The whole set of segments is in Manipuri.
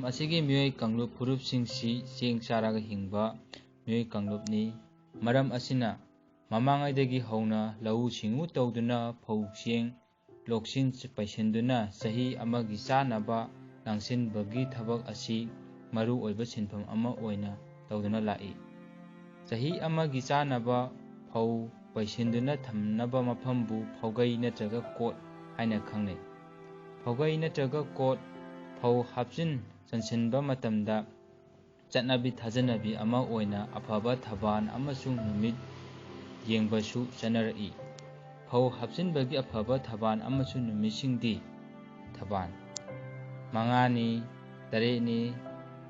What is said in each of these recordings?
ꯂꯝ ꯑꯁꯤꯒꯤ ꯃꯤꯑꯣꯏ ꯀꯥꯡꯂꯨꯞ ꯐꯨꯔꯨꯞꯁꯤꯡꯁꯤ ꯆꯦꯡ ꯆꯥꯔꯒ ꯍꯤꯡꯕ ꯃꯤꯑꯣꯏ ꯀꯥꯡꯂꯨꯞꯅꯤ꯫ ꯃꯔꯝ ꯑꯁꯤꯅ ꯃꯃꯥꯡꯉꯩꯗꯒꯤ ꯍꯧꯅ ꯂꯧꯎ ꯁꯤꯡꯎ ꯇꯧꯗꯨꯅ ꯐꯧ ꯆꯦꯡ ꯂꯣꯛꯁꯤꯟ ꯄꯩꯁꯤꯟꯗꯨꯅ ꯆꯍꯤ ꯑꯃꯒꯤ ꯆꯥꯅꯕ ꯂꯥꯡꯁꯤꯟꯕꯒꯤ ꯊꯕꯛ ꯑꯁꯤ ꯃꯔꯨ ꯑꯣꯏꯕ ꯁꯤꯟꯐꯝ ꯑꯃ ꯑꯣꯏꯅ ꯇꯧꯗꯨꯅ ꯂꯥꯛꯏ꯫ ꯆꯍꯤ ꯑꯃꯒꯤ ꯆꯥꯅꯕ ꯐꯧ ꯄꯩꯁꯤꯟꯗꯨꯅ ꯊꯝꯅꯕ ꯃꯐꯝꯕꯨ ꯐꯧꯒꯩ ꯅꯠꯇ꯭ꯔꯒ ꯀꯣꯠ ꯍꯥꯏꯅ ꯈꯪꯅꯩ꯫ ꯐꯧꯒꯩ ꯅꯠꯇ꯭ꯔꯒ ꯀꯣꯠ ꯐꯧ ꯍꯥꯞꯆꯤꯟ ꯆꯟꯁꯤꯟꯕ ꯃꯇꯝꯗ ꯆꯠꯅꯕꯤ ꯊꯥꯖꯅꯕꯤ ꯑꯃ ꯑꯣꯏꯅ ꯑꯐꯕ ꯊꯕꯥꯟ ꯑꯃꯁꯨꯡ ꯅꯨꯃꯤꯠ ꯌꯦꯡꯕꯁꯨ ꯆꯠꯅꯔꯛꯏ꯫ ꯐꯧ ꯍꯥꯞꯆꯤꯟꯕꯒꯤ ꯑꯐꯕ ꯊꯕꯥꯟ ꯑꯃꯁꯨꯡ ꯅꯨꯃꯤꯠꯁꯤꯡꯗꯤ: ꯊꯕꯥꯟ 5ꯅꯤ, 8ꯅꯤ,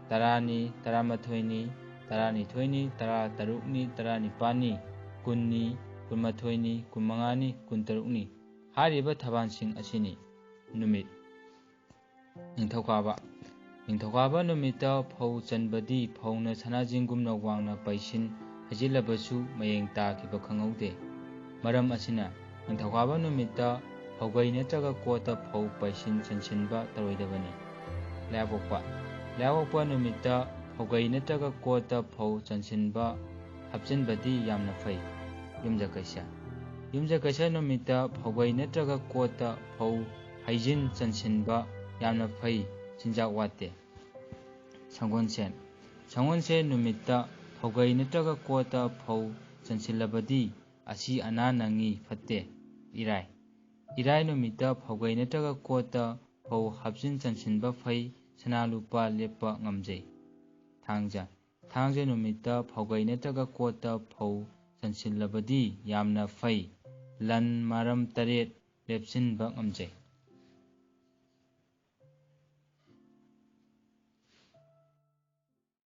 10ꯅꯤ, 11ꯅꯤ, 12ꯅꯤ, 13ꯅꯤ, 19ꯅꯤ, 20ꯅꯤ, 21ꯅꯤ, 25ꯅꯤ, 26ꯅꯤ꯫ ꯍꯥꯏꯔꯤꯕ ꯊꯕꯥꯟꯁꯤꯡ ꯑꯁꯤꯅꯤ: ꯅꯨꯃꯤꯠ: ꯅꯤꯡꯊꯧꯀꯥꯕ: ꯅꯤꯡꯊꯧꯀꯥꯕ ꯅꯨꯃꯤꯠꯇ ꯐꯧ ꯆꯟꯕꯗꯤ ꯐꯧꯅ ꯁꯅꯥꯖꯤꯡꯒꯨꯝꯅ ꯋꯥꯡꯅ ꯄꯩꯁꯤꯟ ꯍꯩꯖꯤꯜꯂꯕꯁꯨ ꯃꯌꯦꯡ ꯇꯥꯈꯤꯕ ꯈꯪꯍꯧꯗꯦ꯫ ꯃꯔꯝ ꯑꯁꯤꯅ ꯅꯤꯡꯊꯧꯀꯥꯕ ꯅꯨꯃꯤꯠꯇ ꯐꯧꯒꯩ ꯅꯠꯇ꯭ꯔꯒ ꯀꯣꯠꯇ ꯐꯧ ꯄꯩꯁꯤꯟ ꯆꯟꯁꯤꯟꯕ ꯇꯧꯔꯣꯏꯗꯕꯅꯤ꯫ ꯂꯩꯕꯥꯛꯄꯣꯛꯄ: ꯂꯩꯕꯥꯛꯄꯣꯛꯄ ꯅꯨꯃꯤꯠꯇ ꯐꯧꯒꯩ ꯅꯠꯇ꯭ꯔꯒ ꯀꯣꯠꯇ ꯐꯧ ꯆꯟꯁꯤꯟꯕ ꯍꯥꯞꯆꯤꯟꯕꯗꯤ ꯌꯥꯝꯅ ꯐꯩ꯫ ꯌꯨꯝꯖꯀꯩꯁ: ꯌꯨꯝꯖꯀꯩꯁ ꯅꯨꯃꯤꯠꯇ ꯐꯧꯒꯩ ꯅꯠꯇ꯭ꯔꯒ ꯀꯣꯠꯇ ꯐꯧ ꯍꯩꯖꯤꯟ ꯆꯟꯁꯤꯟꯕ ꯌꯥꯝꯅ ꯐꯩ, ꯆꯤꯟꯖꯥꯛ ꯋꯥꯠꯇꯦ꯫ ꯁꯒꯣꯜꯁꯦꯟ: ꯁꯒꯣꯜꯁꯦꯟ ꯅꯨꯃꯤꯠꯇ ꯐꯧꯒꯩ ꯅꯠꯇ꯭ꯔꯒ ꯀꯣꯠꯇ ꯐꯧ ꯆꯟꯁꯤꯜꯂꯕꯗꯤ ꯑꯁꯤ ꯑꯅꯥ ꯅꯪꯏ, ꯐꯠꯇꯦ꯫ ꯏꯔꯥꯏ: ꯏꯔꯥꯏ ꯅꯨꯃꯤꯠꯇ ꯐꯧꯒꯩ ꯅꯠꯇ꯭ꯔꯒ ꯀꯣꯠꯇ ꯐꯧ ꯍꯥꯞꯆꯤꯟ ꯆꯟꯁꯤꯟꯕ ꯐꯩ, ꯁꯅꯥ ꯂꯨꯄꯥ ꯂꯦꯞꯄ ꯉꯝꯖꯩ꯫ ꯊꯥꯡꯖ: ꯊꯥꯡꯖ ꯅꯨꯃꯤꯠꯇ ꯐꯧꯒꯩ ꯅꯠꯇ꯭ꯔꯒ ꯀꯣꯠꯇ ꯐꯧ ꯆꯟꯁꯤꯜꯂꯕꯗꯤ ꯌꯥꯝꯅ ꯐꯩ, ꯂꯟ ꯃꯔꯝ 8 ꯂꯦꯞꯁꯤꯟꯕ ꯉꯝꯖꯩ꯫